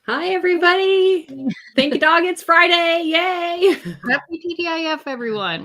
Hi, everybody. Thank you, dog. It's Friday. Yay. Happy TGIF, everyone.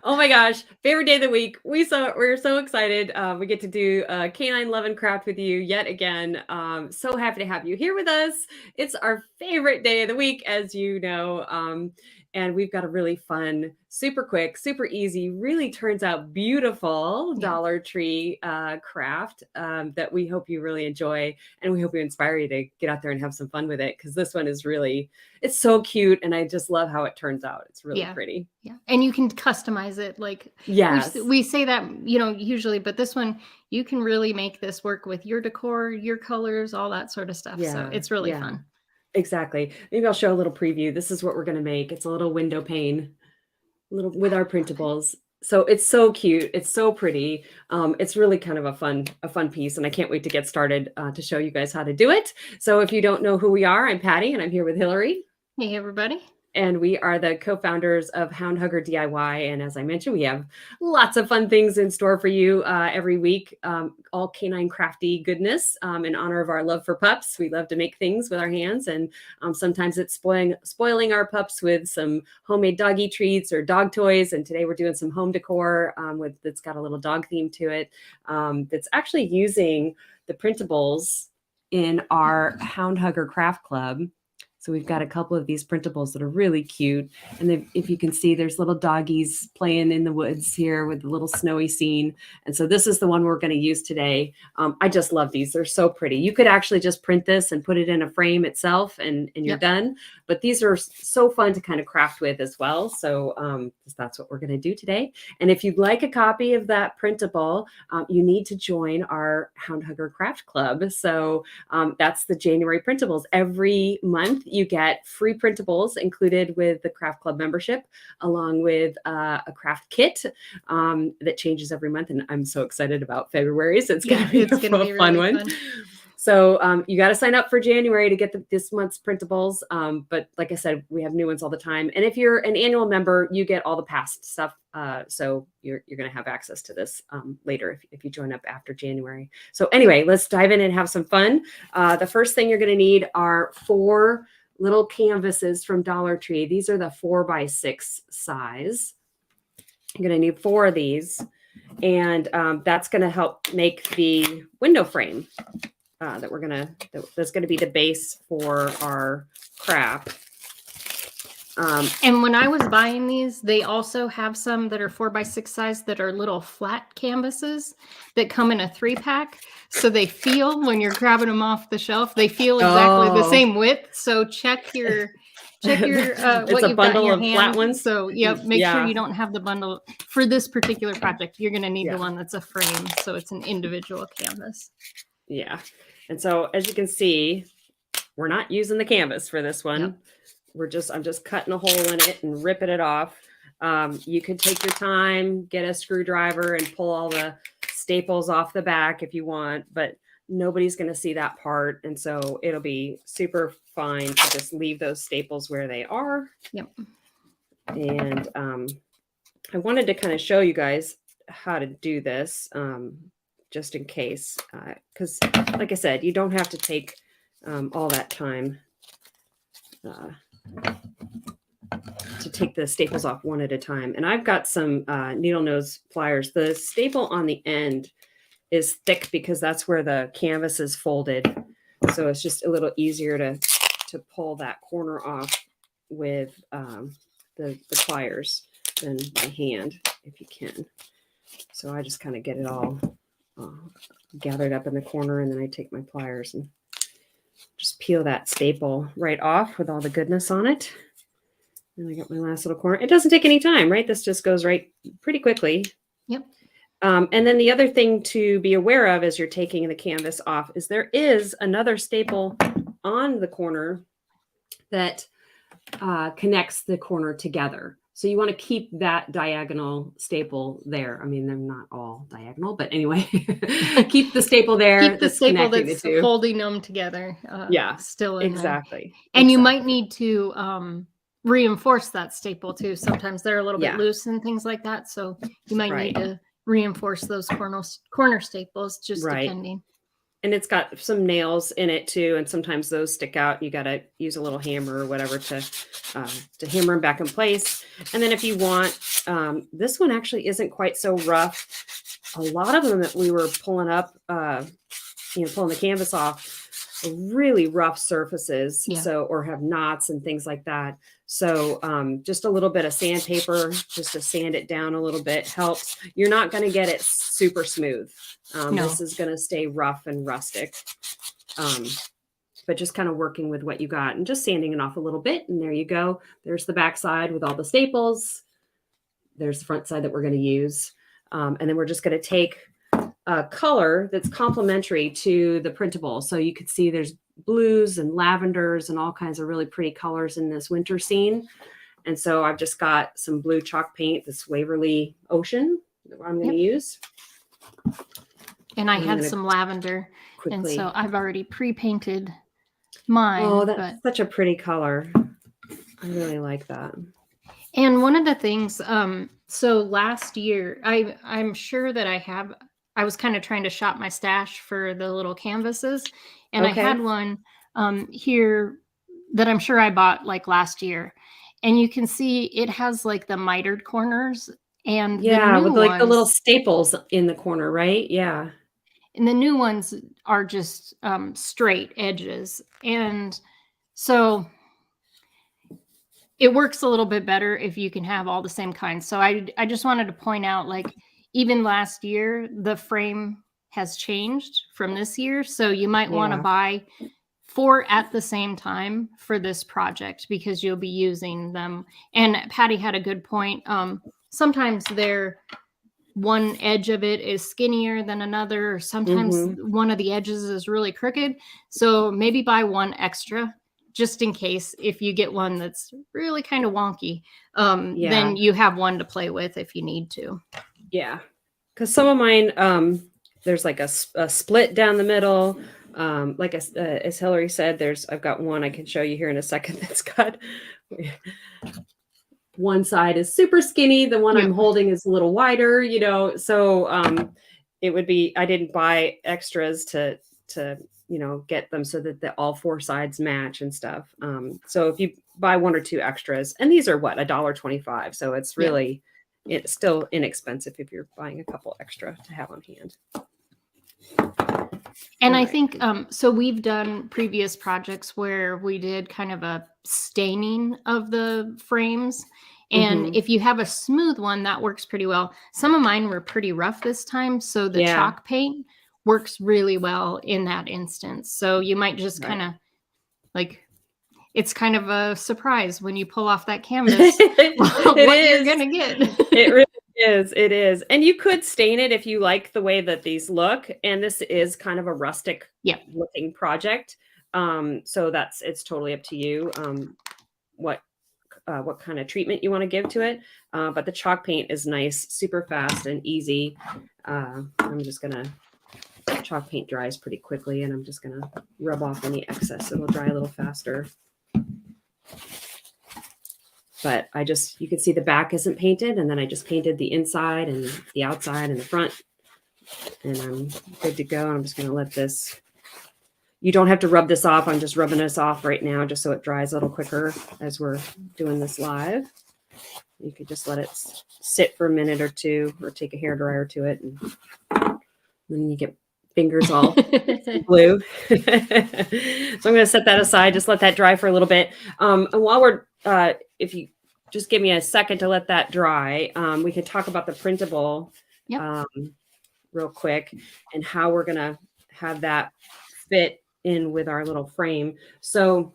Oh my gosh. Favorite day of the week. We're so excited. We get to do Canine Love and Craft with you yet again. So happy to have you here with us. It's our favorite day of the week, as you know. And we've got a really fun, super quick, super easy, really turns out beautiful Yeah. Dollar Tree craft that we hope you really enjoy. And we hope we inspire you to get out there and have some fun with it, because this one is really, it's so cute. And I just love how it turns out. It's really pretty. Yeah. And you can customize it. Like Yes. we say that, usually, but this one, you can really make this work with your decor, your colors, all that sort of stuff. So it's really Yeah. fun. Exactly. Maybe I'll show a little preview. This is what we're going to make. It's a little window pane, little with our printables. So it's so cute. It's so pretty. It's really kind of a fun piece, and I can't wait to get started to show you guys how to do it. So if you don't know who we are, I'm Patty, and I'm here with Hillary. Hey, everybody. And we are the co-founders of Hound DIY. And as I mentioned, we have lots of fun things in store for you every week, all canine crafty goodness in honor of our love for pups. We love to make things with our hands, and sometimes it's spoiling our pups with some homemade doggy treats or dog toys. And today we're doing some home decor that's got a little dog theme to it, that's actually using the printables in our Hound Hugger Craft Club. So we've got a couple of these printables that are really cute. And if you can see, there's little doggies playing in the woods here with the little snowy scene. And so this is the one we're going to use today. I just love these. They're so pretty. You could actually just print this and put it in a frame itself, and you're done. But these are so fun to kind of craft with as well. So that's what we're going to do today. And if you'd like a copy of that printable, you need to join our Hound Hugger Craft Club. So that's the January printables. Every month you get free printables included with the Craft Club membership, along with a craft kit that changes every month. And I'm so excited about February. So it's going to be a fun one. So you got to sign up for January to get this month's printables. But like I said, we have new ones all the time. And if you're an annual member, you get all the past stuff. So you're going to have access to this later if you join up after January. So anyway, let's dive in and have some fun. The first thing you're going to need are 4 little canvases from Dollar Tree. These are the 4x6 size. You're going to need 4 of these. And that's going to help make the window frame. That's going to be the base for our craft. And when I was buying these, they also have some that are 4x6 size that are little flat canvases that come in a 3-pack. So they feel, when you're grabbing them off the shelf, they feel exactly the same width. So check your what you've got in your hand. Flat ones. So make sure you don't have the bundle for this particular project. You're going to need the one that's a frame, so it's an individual canvas. Yeah. And so as you can see, we're not using the canvas for this one. I'm just cutting a hole in it and ripping it off. You could take your time, get a screwdriver and pull all the staples off the back if you want, but nobody's going to see that part. And so it'll be super fine to just leave those staples where they are. And I wanted to kind of show you guys how to do this, just in case, because like I said, you don't have to take all that time to take the staples off one at a time. And I've got some needle nose pliers. The staple on the end is thick because that's where the canvas is folded. So it's just a little easier to pull that corner off with the pliers than by hand, if you can. So I just kind of get it all gathered up in the corner, and then I take my pliers and just peel that staple right off with all the goodness on it. And I got my last little corner. It doesn't take any time, right? This just goes right pretty quickly. And then the other thing to be aware of as you're taking the canvas off is there is another staple on the corner that connects the corner together. So you want to keep that diagonal staple there. I mean, they're not all diagonal, but anyway, keep the staple there. Keep the staple that's holding them together. Still in exactly. There. And you might need to reinforce that staple too. Sometimes they're a little bit loose and things like that. So you might need to reinforce those corner staples, just depending. And it's got some nails in it too, and sometimes those stick out. You got to use a little hammer or whatever to hammer them back in place. And then if you want, this one actually isn't quite so rough. A lot of them that we were pulling up, pulling the canvas off, are really rough surfaces. Yeah. So, or have knots and things like that. So just a little bit of sandpaper, just to sand it down a little bit helps. You're not going to get it super smooth. No. This is going to stay rough and rustic. But just kind of working with what you got and just sanding it off a little bit. And there you go. There's the back side with all the staples. There's the front side that we're going to use. And then we're just going to take a color that's complementary to the printable. So you could see there's blues and lavenders and all kinds of really pretty colors in this winter scene. And so I've just got some blue chalk paint, this Waverly Ocean that I'm going to use. And I had some lavender. Quickly. And so I've already pre-painted mine. Oh, that's such a pretty color. I really like that. And one of the things, so last year, I'm sure that I was kind of trying to shop my stash for the little canvases. And I had one here that I'm sure I bought like last year. And you can see it has like the mitered corners and with like the little staples in the corner, right? Yeah. And the new ones are just straight edges. And so it works a little bit better if you can have all the same kinds. So I just wanted to point out, like, even last year, the frame has changed from this year. So you might want to buy 4 at the same time for this project because you'll be using them. And Patty had a good point. Sometimes one edge of it is skinnier than another. Sometimes one of the edges is really crooked. So maybe buy one extra just in case if you get one that's really kind of wonky. Then you have one to play with if you need to. Yeah. Because some of mine, there's like a split down the middle. Like as Hillary said, I've got one I can show you here in a second that's got one side is super skinny. The one I'm holding is a little wider, so it would be, I didn't buy extras to get them so that all 4 sides match and stuff. So if you buy 1 or 2 extras, and these are $1.25. So it's really, it's still inexpensive if you're buying a couple extra to have on hand. And I think, so we've done previous projects where we did kind of a staining of the frames. And if you have a smooth one, that works pretty well. Some of mine were pretty rough this time. So the chalk paint works really well in that instance. So you might just kind of it's kind of a surprise when you pull off that canvas what you're going to get. It really is. It is. And you could stain it if you like the way that these look. And this is kind of a rustic looking project. So it's totally up to you what kind of treatment you want to give to it. But the chalk paint is nice, super fast and easy. I'm just going to, chalk paint dries pretty quickly, and I'm just going to rub off any excess. It'll dry a little faster. But you can see the back isn't painted, and then I just painted the inside and the outside and the front, and I'm good to go. I'm just going to let this, you don't have to rub this off. I'm just rubbing this off right now just so it dries a little quicker as we're doing this live. You could just let it sit for a minute or two, or take a hairdryer to it, and then you get fingers all blue. So I'm going to set that aside, just let that dry for a little bit. And while we're, if you just give me a second to let that dry, we can talk about the printable real quick and how we're going to have that fit in with our little frame. So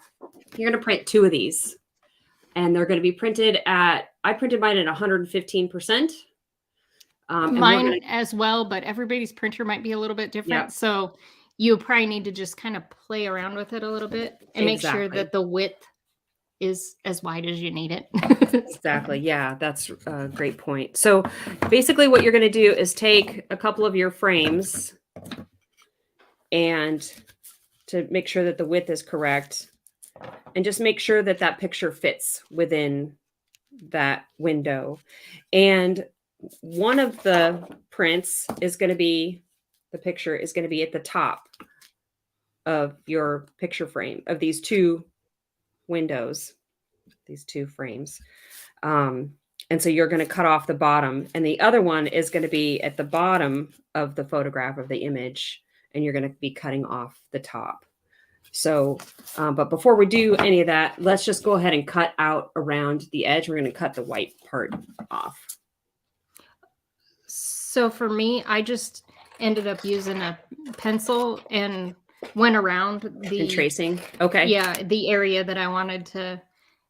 you're going to print 2 of these, and they're going to be printed I printed mine at 115%. Mine as well, but everybody's printer might be a little bit different. So you probably need to just kind of play around with it a little bit and make sure that the width is as wide as you need it. Exactly. Yeah, that's a great point. So basically what you're going to do is take a couple of your frames, and to make sure that the width is correct, and just make sure that that picture fits within that window. And one of the prints is going to be, the picture is going to be at the top of your picture frame, of these two windows, these two frames. And so you're going to cut off the bottom, and the other one is going to be at the bottom of the photograph of the image, and you're going to be cutting off the top. So, but before we do any of that, let's just go ahead and cut out around the edge. We're going to cut the white part off. So for me, I just ended up using a pencil and went around And tracing. Okay. Yeah, the area that I wanted to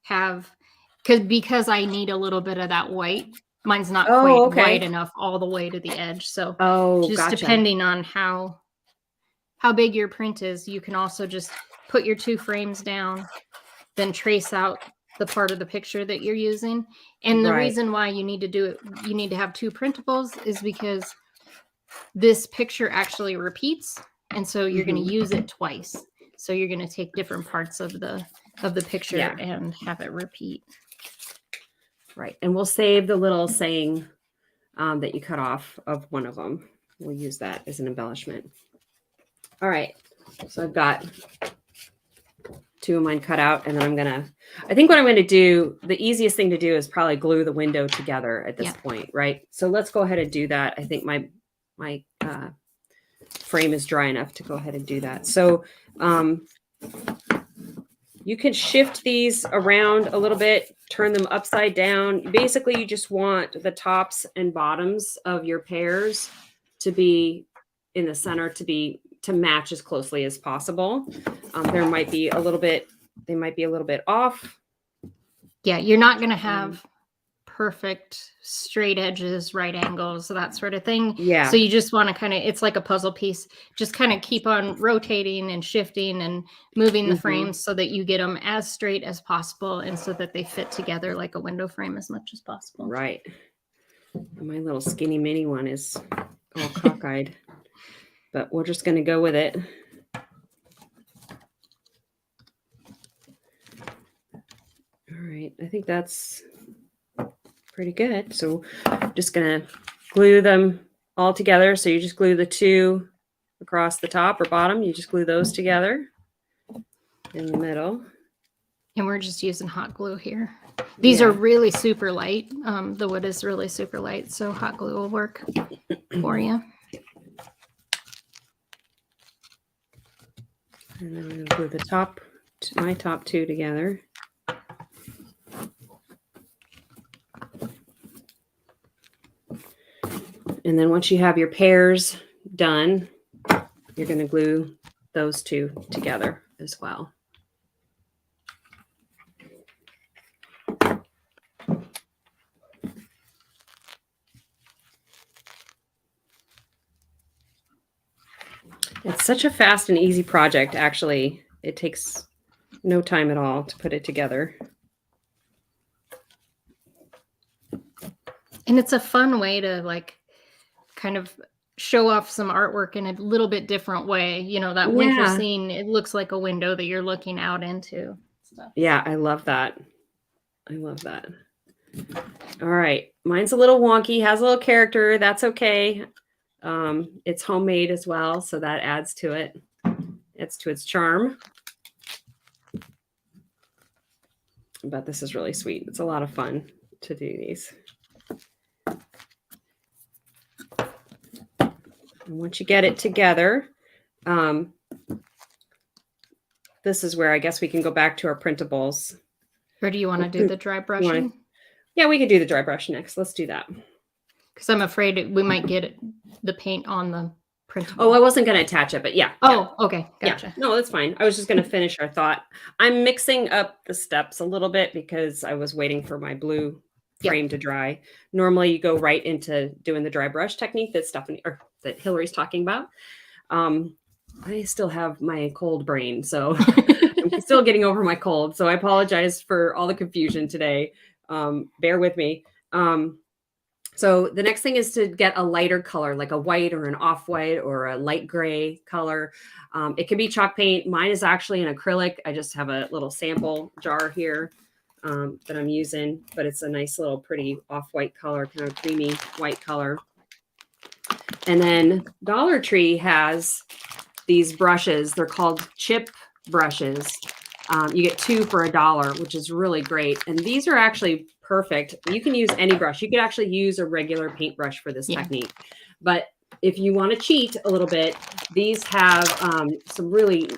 have, because I need a little bit of that white. Mine's not quite white enough all the way to the edge. So just depending on how big your print is, you can also just put your two frames down, then trace out the part of the picture that you're using. And the reason why you need to do it, you need to have two printables, is because this picture actually repeats. And so you're going to use it twice. So you're going to take different parts of the picture and have it repeat. Right. And we'll save the little saying that you cut off of one of them. We'll use that as an embellishment. All right. So I've got two of mine cut out, and then I think what I'm going to do, the easiest thing to do is probably glue the window together at this point, right? So let's go ahead and do that. I think my frame is dry enough to go ahead and do that. So you can shift these around a little bit, turn them upside down. Basically, you just want the tops and bottoms of your pears to be in the center, to match as closely as possible. They might be a little bit off. Yeah, you're not going to have perfect straight edges, right angles, that sort of thing. Yeah. So you just want to it's like a puzzle piece. Just kind of keep on rotating and shifting and moving the frames so that you get them as straight as possible, and so that they fit together like a window frame as much as possible. Right. My little skinny mini one is all cockeyed, but we're just going to go with it. All right. I think that's pretty good. So I'm just going to glue them all together. So you just glue the two across the top or bottom. You just glue those together in the middle. And we're just using hot glue here. These are really super light. The wood is really super light, so hot glue will work for you. And then I'm going to glue my top two together. And then once you have your pears done, you're going to glue those two together as well. It's such a fast and easy project, actually. It takes no time at all to put it together. And it's a fun way to kind of show off some artwork in a little bit different way. You know, that winter scene, it looks like a window that you're looking out into. Stuff. Yeah, I love that. I love that. All right. Mine's a little wonky, has a little character. That's okay. It's homemade as well, so that adds to it. It's to its charm. But this is really sweet. It's a lot of fun to do these. And once you get it together, this is where I guess we can go back to our printables. Or do you want to do the dry brushing? Yeah, we could do the dry brush next. Let's do that. Because I'm afraid we might get the paint on the printable. Oh, I wasn't going to attach it, but yeah. Oh, okay. Gotcha. Yeah. No, that's fine. I was just going to finish our thought. I'm mixing up the steps a little bit because I was waiting for my blue frame to dry. Normally you go right into doing the dry brush technique that Hillary's talking about. I still have my cold brain, so I'm still getting over my cold. So I apologize for all the confusion today. Bear with me. So the next thing is to get a lighter color, like a white or an off-white or a light gray color. It can be chalk paint. Mine is actually an acrylic. I just have a little sample jar here that I'm using, but it's a nice little pretty off-white color, kind of creamy white color. And then Dollar Tree has these brushes. They're called chip brushes. You get 2 for $1, which is really great. And these are actually perfect. You can use any brush. You could actually use a regular paintbrush for this technique. But if you want to cheat a little bit, these have some really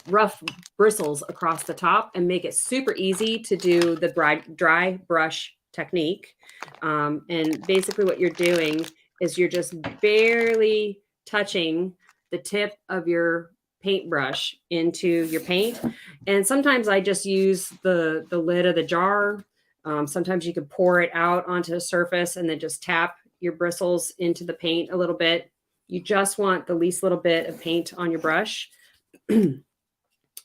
rough bristles across the top and make it super easy to do the dry brush technique. And basically what you're doing is you're just barely touching the tip of your paintbrush into your paint. And sometimes I just use the lid of the jar. Sometimes you could pour it out onto a surface and then just tap your bristles into the paint a little bit. You just want the least little bit of paint on your brush. And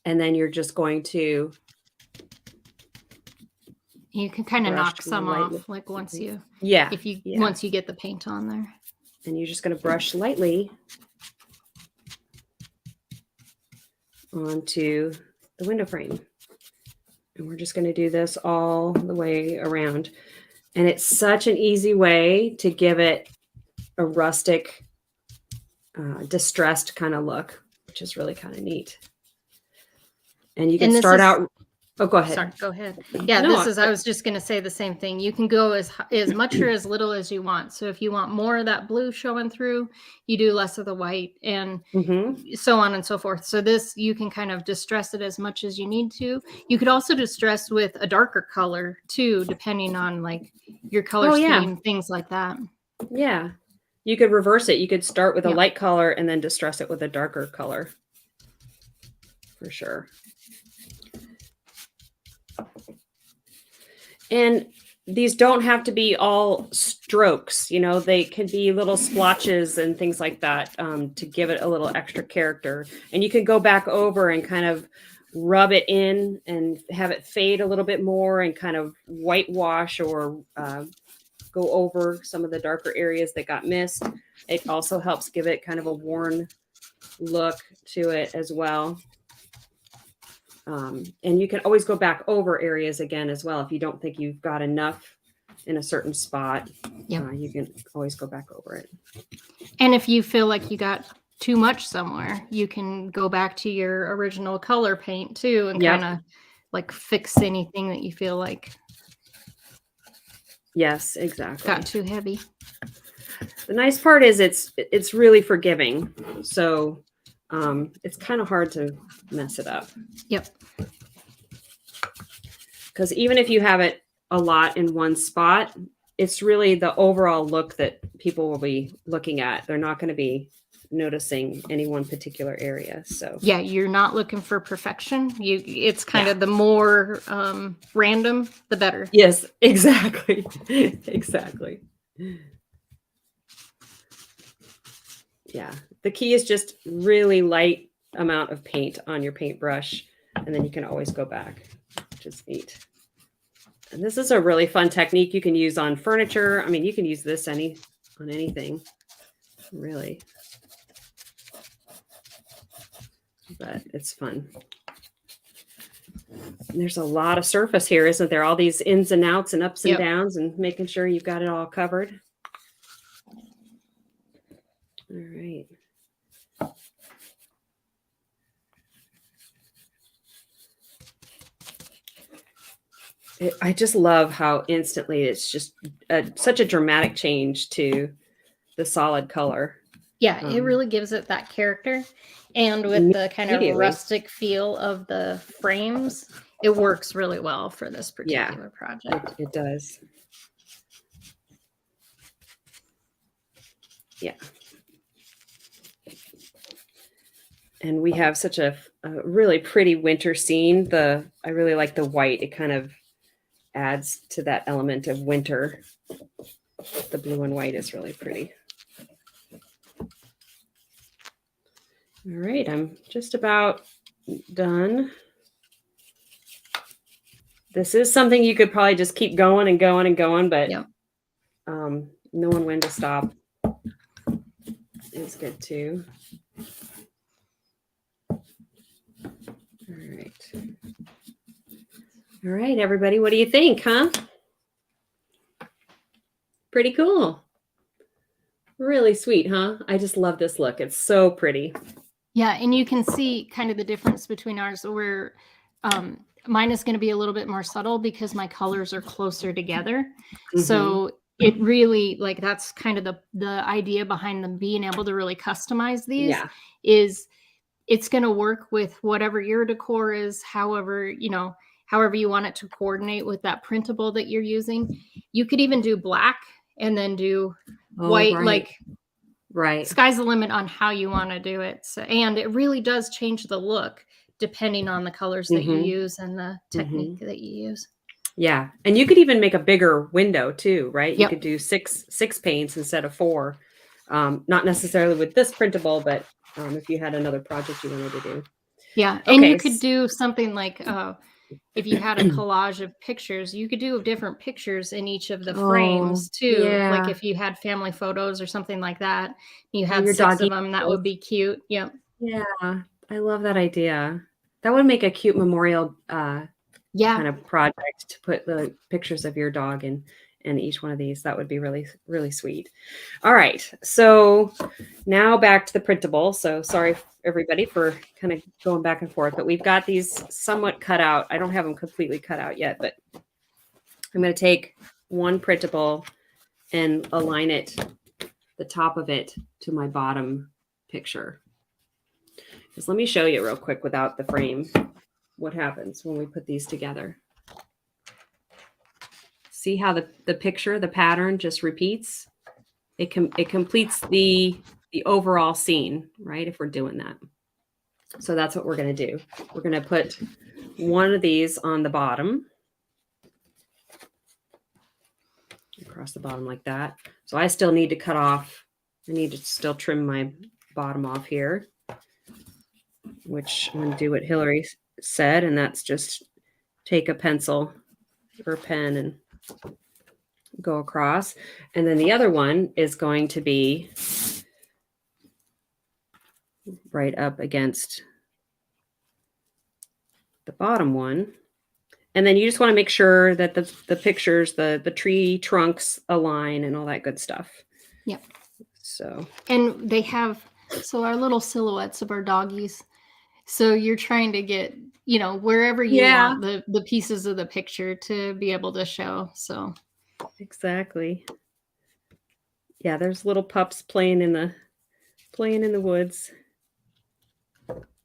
then you're just going to, you can kind of knock some off, like once you once you get the paint on there. And you're just going to brush lightly onto the window frame. And we're just going to do this all the way around. And it's such an easy way to give it a rustic, distressed kind of look, which is really kind of neat. And you can start out. Oh, go ahead. Sorry, go ahead. Yeah, no, I was just going to say the same thing. You can go as much or as little as you want. So if you want more of that blue showing through, you do less of the white, and so on and so forth. So this, you can kind of distress it as much as you need to. You could also distress with a darker color too, depending on like your color scheme, things like that. Yeah. You could reverse it. You could start with a light color and then distress it with a darker color. For sure. And these don't have to be all strokes, you know, they can be little splotches and things like that, to give it a little extra character. And you can go back over and kind of rub it in and have it fade a little bit more and kind of whitewash or go over some of the darker areas that got missed. It also helps give it kind of a worn look to it as well. And you can always go back over areas again as well. If you don't think you've got enough in a certain spot, you can always go back over it. And if you feel like you got too much somewhere, you can go back to your original color paint too and kind of like fix anything that you feel like. Yes, exactly. Got too heavy. The nice part is it's really forgiving. So it's kind of hard to mess it up. Yep. Because even if you have it a lot in one spot, it's really the overall look that people will be looking at. They're not going to be noticing any one particular area. So yeah, you're not looking for perfection. It's kind of the more random, the better. Yes, exactly. Exactly. Yeah. The key is just really light amount of paint on your paintbrush, and then you can always go back, which is neat. And this is a really fun technique you can use on furniture. I mean, you can use this on anything, really. But it's fun. And there's a lot of surface here, isn't there? All these ins and outs and ups and downs, and making sure you've got it all covered. All right. I just love how instantly it's just such a dramatic change to the solid color. Yeah, it really gives it that character. And with the kind of rustic feel of the frames, it works really well for this particular project. It does. Yeah. And we have such a really pretty winter scene. I really like the white. It kind of adds to that element of winter. The blue and white is really pretty. All right, I'm just about done. This is something you could probably just keep going and going and going, but knowing when to stop is good too. All right, everybody, what do you think, huh? Pretty cool. Really sweet, huh? I just love this look. It's so pretty. Yeah, and you can see kind of the difference between ours where mine is going to be a little bit more subtle because my colors are closer together. Mm-hmm. So it really, like, that's kind of the idea behind them being able to really customize these Yeah. is it's going to work with whatever your decor is, however you want it to coordinate with that printable that you're using. You could even do black and then do Oh, white, right. like Right. sky's the limit on how you want to do it. So, and it really does change the look depending on the colors that you use and the technique that you use. Yeah. And you could even make a bigger window too, right? You Yep. could do six paints instead of 4. Not necessarily with this printable, but if you had another project you wanted to do. Yeah. And you could do something like if you had a collage of pictures, you could do different pictures in each of the frames too. Yeah. Like if you had family photos or something like that, you had your 6 doggy of them, that would be cute. Yep. Yeah. I love that idea. That would make a cute memorial kind of project to put the pictures of your dog in each one of these. That would be really, really sweet. All right. So now back to the printable. So sorry, everybody, for kind of going back and forth, but we've got these somewhat cut out. I don't have them completely cut out yet, but I'm going to take one printable and align it, the top of it, to my bottom picture. Just let me show you real quick without the frame what happens when we put these together. See how the picture, the pattern just repeats? It completes the overall scene, right? If we're doing that. So that's what we're going to do. We're going to put one of these on the bottom. Across the bottom like that. So I still need to cut off. I need to still trim my bottom off here, which I'm going to do what Hillary said, and that's just take a pencil or pen and go across. And then the other one is going to be right up against the bottom one. And then you just want to make sure that the pictures, the tree trunks align and all that good stuff. Yep. So. And they have, so our little silhouettes of our doggies. So you're trying to get, wherever you want the pieces of the picture to be able to show. So. Exactly. Yeah, there's little pups playing in the woods.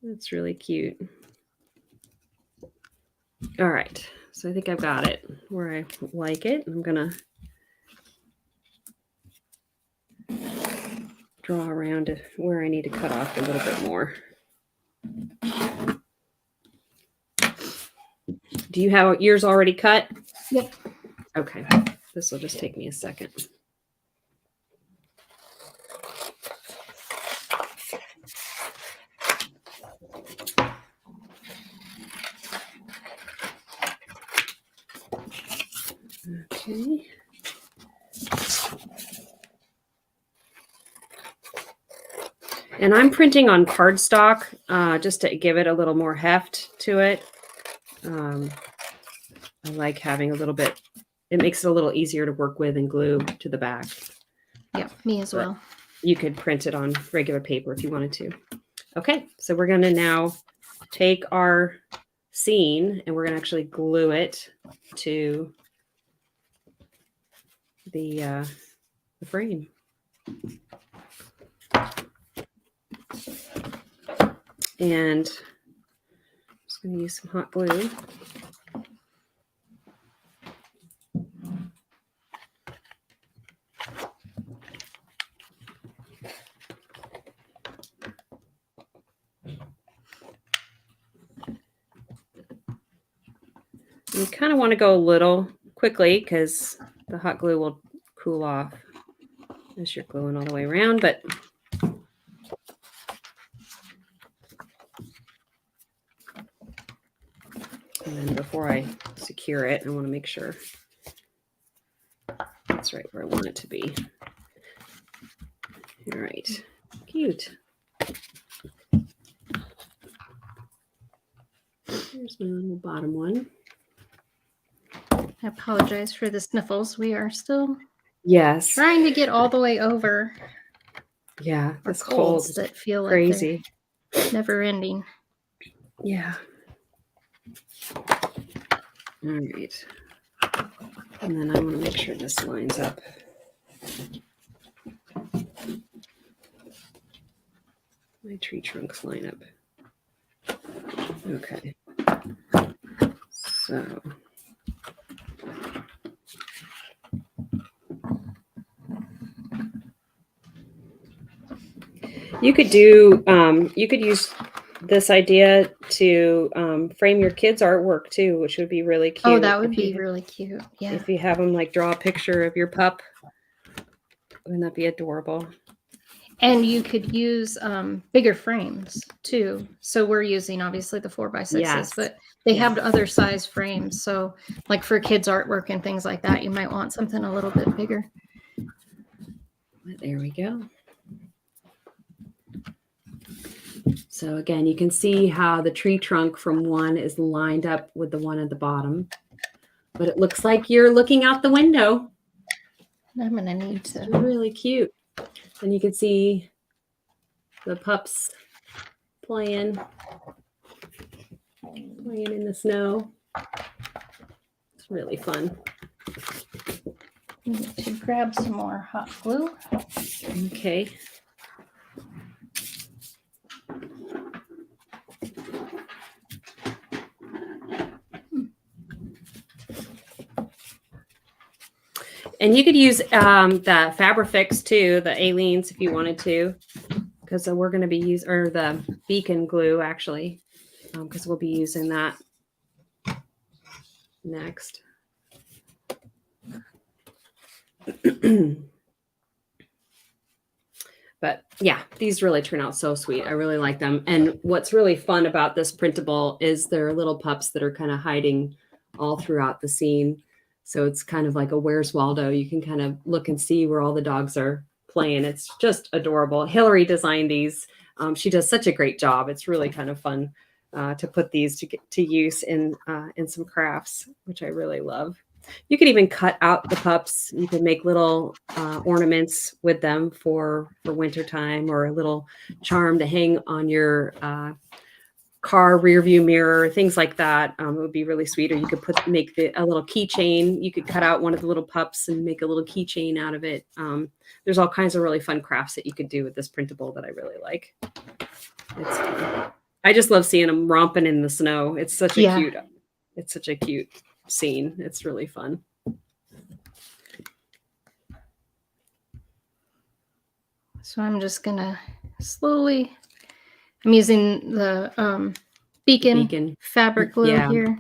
That's really cute. All right. So I think I've got it where I like it. I'm going to draw around to where I need to cut off a little bit more. Do you have yours already cut? Yep. Okay. This will just take me a second. Okay. And I'm printing on cardstock just to give it a little more heft to it. I like having a little bit, it makes it a little easier to work with and glue to the back. Yeah, me as well. You could print it on regular paper if you wanted to. Okay, so we're going to now take our scene and we're going to actually glue it to the frame. And I'm just going to use some hot glue. You kind of want to go a little quickly because the hot glue will cool off as you're gluing all the way around, but and then before I secure it, I want to make sure that's right where I want it to be. All right, cute. Here's my little bottom one. I apologize for the sniffles. We are still trying to get all the way over. Yeah, this colds cold that feel crazy. Like never ending. Yeah. All right. And then I want to make sure this lines up. My tree trunks line up. Okay. So. You could use this idea to frame your kids' artwork too, which would be really cute. Oh, that would be really cute. Yeah. If you have them like draw a picture of your pup, wouldn't that be adorable? And you could use bigger frames too. So we're using obviously the 4x6s, Yes. but they have other size frames. So like for kids' artwork and things like that, you might want something a little bit bigger. There we go. So again, you can see how the tree trunk from one is lined up with the one at the bottom, but it looks like you're looking out the window. I'm going to need to. It's really cute. And you can see the pups playing in the snow. It's really fun. I need to grab some more hot glue. Okay. And you could use the Fabrifix too, the Aleen's if you wanted to, because we're going to be using, or the beacon glue actually, because we'll be using that next. But yeah, these really turn out so sweet. I really like them. And what's really fun about this printable is they're little pups that are kind of hiding all throughout the scene. So it's kind of like a Where's Waldo. You can kind of look and see where all the dogs are playing. It's just adorable. Hillary designed these. She does such a great job. It's really kind of fun to put these to use in some crafts, which I really love. You could even cut out the pups. You could make little ornaments with them for wintertime, or a little charm to hang on your car rear view mirror, things like that. It would be really sweet. Or you could make a little keychain. You could cut out one of the little pups and make a little keychain out of it. There's all kinds of really fun crafts that you could do with this printable that I really like. It's fun. I just love seeing them romping in the snow. It's such a cute scene. It's really fun. So I'm just gonna slowly, I'm using the beacon fabric glue here.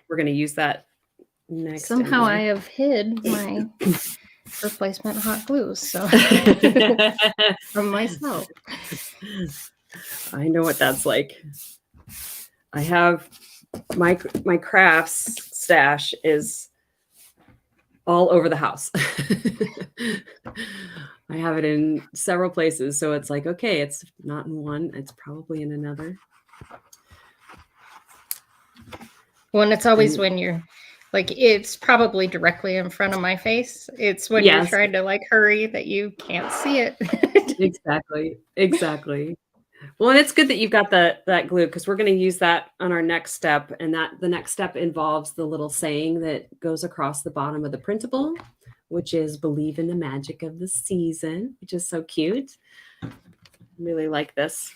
We're gonna use that next. Somehow I have hid my replacement hot glue, so from myself. I know what that's like. I have my crafts stash is all over the house. I have it in several places, so it's like, okay, it's not in one, it's probably in another. Well, and it's always when you're like, it's probably directly in front of my face. It's when you're trying to like hurry that you can't see it. Exactly. Well, and it's good that you've got that glue, because we're going to use that on our next step. And the next step involves the little saying that goes across the bottom of the printable, which is "Believe in the magic of the season," which is so cute. I really like this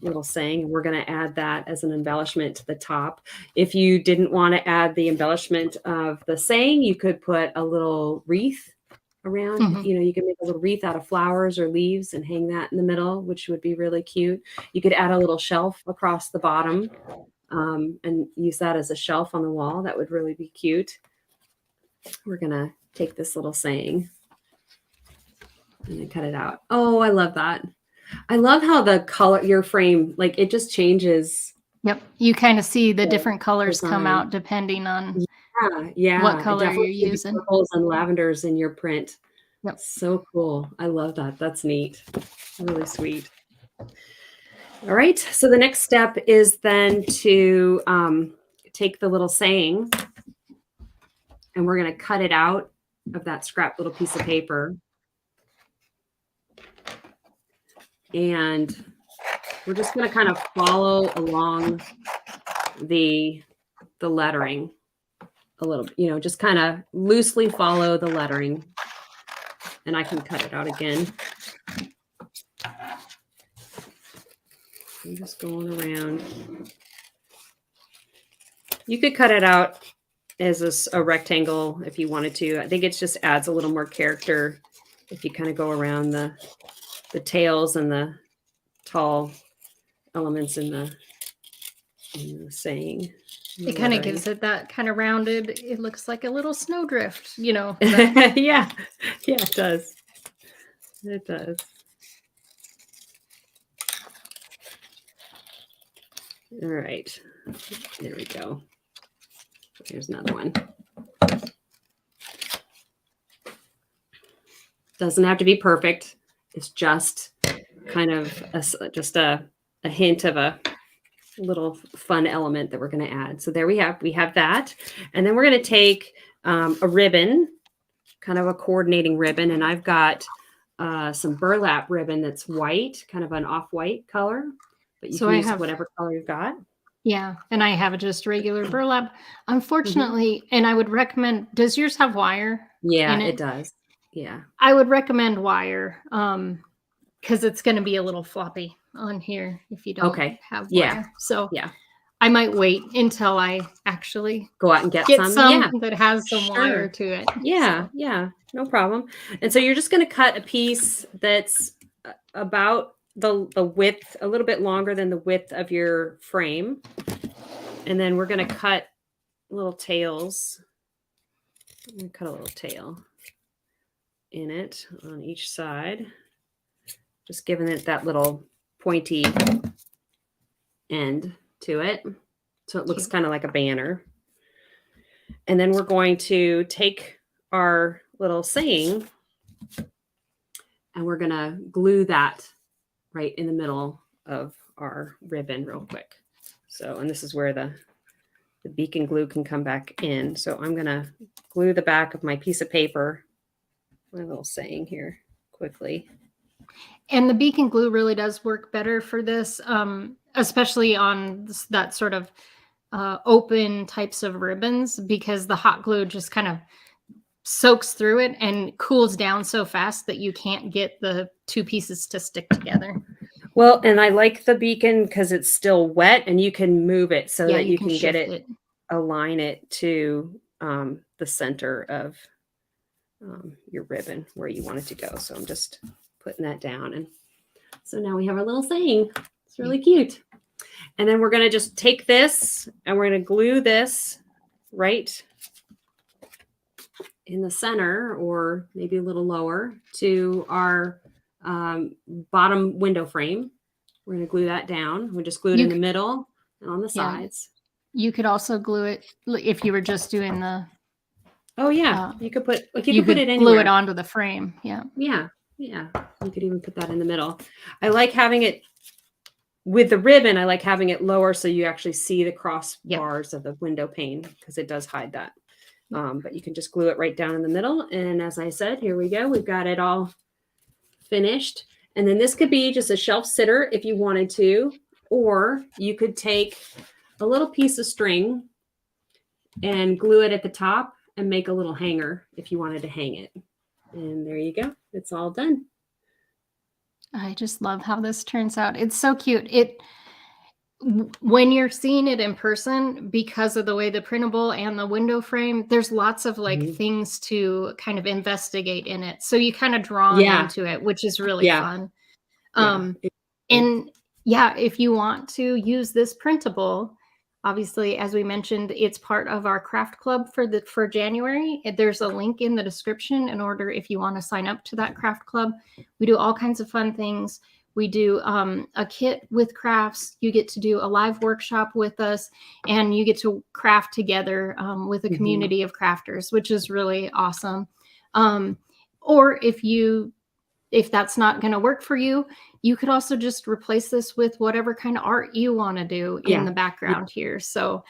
little saying. We're going to add that as an embellishment to the top. If you didn't want to add the embellishment of the saying, you could put a little wreath around. Mm-hmm. You can make a little wreath out of flowers or leaves and hang that in the middle, which would be really cute. You could add a little shelf across the bottom and use that as a shelf on the wall. That would really be cute. We're gonna take this little saying and then cut it out. Oh, I love that. I love how the color, your frame, like it just changes. Yep. You kind of see the different colors come out depending on what color you're using. Purples and lavenders in your print. Yep. So cool. I love that. That's neat. Really sweet. All right. So the next step is then to take the little saying, and we're going to cut it out of that scrap little piece of paper. And we're just going to kind of follow along the lettering a little, just kind of loosely follow the lettering. And I can cut it out again. I'm just going around. You could cut it out as a rectangle if you wanted to. I think it just adds a little more character if you kind of go around the tails and the tall elements in the saying. It kind of gives it that kind of rounded, it looks like a little snowdrift, Yeah. Yeah, it does. It does. All right. There we go. Here's another one. Doesn't have to be perfect. It's just kind of a hint of a little fun element that we're going to add. So there we have that. And then we're going to take a ribbon, kind of a coordinating ribbon. And I've got some burlap ribbon that's white, kind of an off-white color, but you can use whatever color you've got. Yeah. And I have just regular burlap. Unfortunately, and I would recommend, does yours have wire? Yeah, it does. Yeah. I would recommend wire because it's going to be a little floppy on here if you don't have wire. Yeah. So I might wait until I actually go out and get some that has some wire to it. Yeah. So. Yeah. No problem. And so you're just going to cut a piece that's about the width, a little bit longer than the width of your frame. And then we're going to cut little tails. I'm going to cut a little tail in it on each side, just giving it that little pointy end to it. So it looks kind of like a banner. And then we're going to take our little saying and we're going to glue that right in the middle of our ribbon real quick. So, and this is where the beacon glue can come back in. So I'm going to glue the back of my piece of paper, my little saying here quickly. And the beacon glue really does work better for this, especially on that sort of open types of ribbons, because the hot glue just kind of soaks through it and cools down so fast that you can't get the two pieces to stick together. Well, and I like the beacon because it's still wet and you can move it so that you can get it, align it to the center of your ribbon where you want it to go. So I'm just putting that down. And so now we have our little saying. It's really cute. And then we're going to just take this and we're going to glue this right in the center, or maybe a little lower, to our bottom window frame. We're going to glue that down. We just glue it in the middle and on the sides. You could also glue it if you were just doing the. Oh yeah, you could put put it anywhere. Glue it onto the frame. Yeah. Yeah. Yeah. You could even put that in the middle. I like having it with the ribbon. I like having it lower so you actually see the cross bars of the window pane, because it does hide that. But you can just glue it right down in the middle. And as I said, here we go. We've got it all finished. And then this could be just a shelf sitter if you wanted to, or you could take a little piece of string and glue it at the top and make a little hanger if you wanted to hang it. And there you go. It's all done. I just love how this turns out. It's so cute. When you're seeing it in person, because of the way the printable and the window frame, there's lots of things to kind of investigate in it. So you kind of draw into it, which is really fun. And if you want to use this printable, obviously, as we mentioned, it's part of our craft club for January. There's a link in the description in order if you want to sign up to that craft club. We do all kinds of fun things. We do a kit with crafts. You get to do a live workshop with us, and you get to craft together with a community of crafters, which is really awesome. Or if you if that's not going to work for you, you could also just replace this with whatever kind of art you want to do in the background here. So,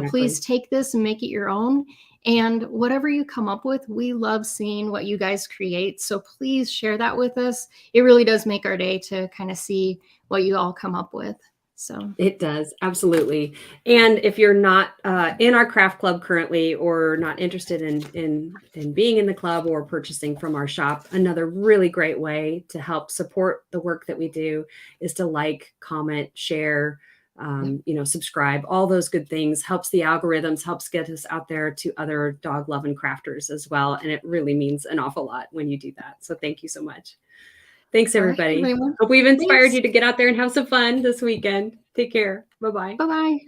please take this and make it your own. And whatever you come up with, we love seeing what you guys create. So please share that with us. It really does make our day to kind of see what you all come up with. So it does, absolutely. And if you're not in our craft club currently, or not interested in being in the club or purchasing from our shop, another really great way to help support the work that we do is to like, comment, share, subscribe. All those good things helps the algorithms, helps get us out there to other dog loving crafters as well. And it really means an awful lot when you do that. So thank you so much. Thanks, everybody. All right, hope we've inspired you to get out there and have some fun this weekend. Take care. Bye-bye. Bye-bye.